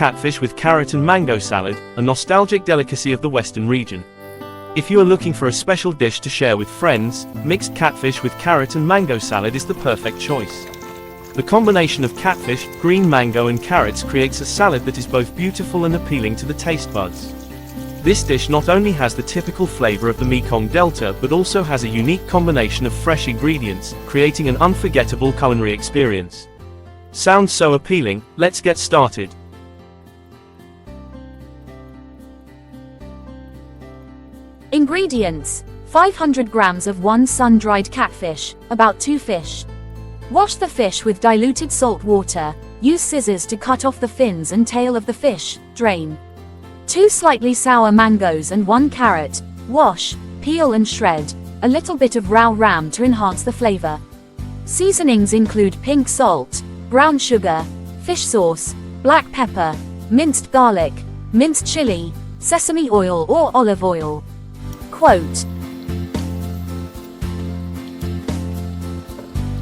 catfish with carrot and mango salad, a nostalgic delicacy of the Western region. If you are looking for a special dish to share with friends, mixed catfish with carrot and mango salad is the perfect choice. The combination of catfish, green mango and carrots creates a salad that is both beautiful and appealing to the taste buds. This dish not only has the typical flavor of the Mekong Delta but also has a unique combination of fresh ingredients, creating an unforgettable culinary experience. Sounds so appealing, let's get started. Ingredients: 500 grams of 1 sun-dried catfish, about 2 fish. Wash the fish with diluted salt water, use scissors to cut off the fins and tail of the fish, drain. 2 slightly sour mangoes and 1 carrot, wash, peel and shred, a little bit of raw ram to enhance the flavor. Seasonings include pink salt, brown sugar, fish sauce, black pepper, minced garlic, minced chili, sesame oil or olive oil. Quote: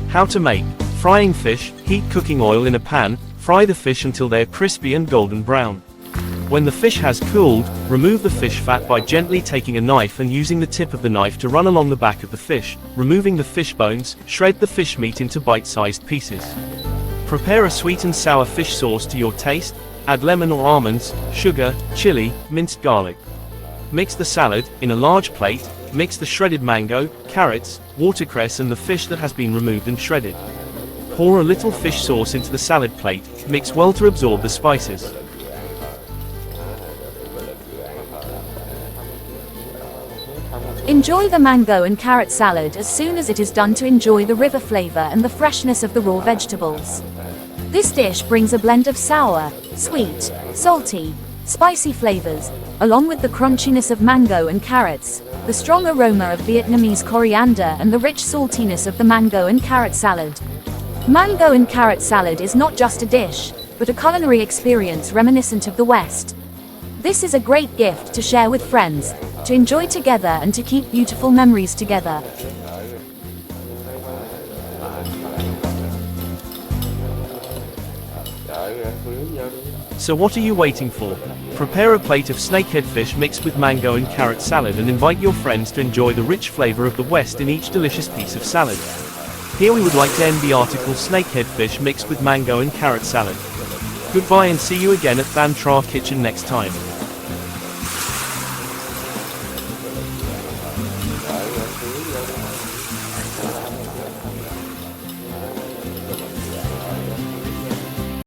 How to make. Frying fish, heat cooking oil in a pan, fry the fish until they are crispy and golden brown. When the fish has cooled, remove the fish fat by gently taking a knife and using the tip of the knife to run along the back of the fish, removing the fish bones, shred the fish meat into bite-sized pieces. Prepare a sweet and sour fish sauce to your taste, add lemon or almonds, sugar, chili, minced garlic. Mix the salad, in a large plate, mix the shredded mango, carrots, watercress and the fish that has been removed and shredded. Pour a little fish sauce into the salad plate, mix well to absorb the spices. Enjoy the mango and carrot salad as soon as it is done to enjoy the river flavor and the freshness of the raw vegetables. This dish brings a blend of sour, sweet, salty, spicy flavors, along with the crunchiness of mango and carrots, the strong aroma of Vietnamese coriander and the rich saltiness of the mango and carrot salad. Mango and carrot salad is not just a dish, but a culinary experience reminiscent of the West. This is a great gift to share with friends, to enjoy together and to keep beautiful memories together. So what are you waiting for? Prepare a plate of snakehead fish mixed with mango and carrot salad and invite your friends to enjoy the rich flavor of the West in each delicious piece of salad. Here we would like to end the article Snakehead Fish mixed with mango and carrot salad. Goodbye and see you again at HaThanhVN Kitchen next time.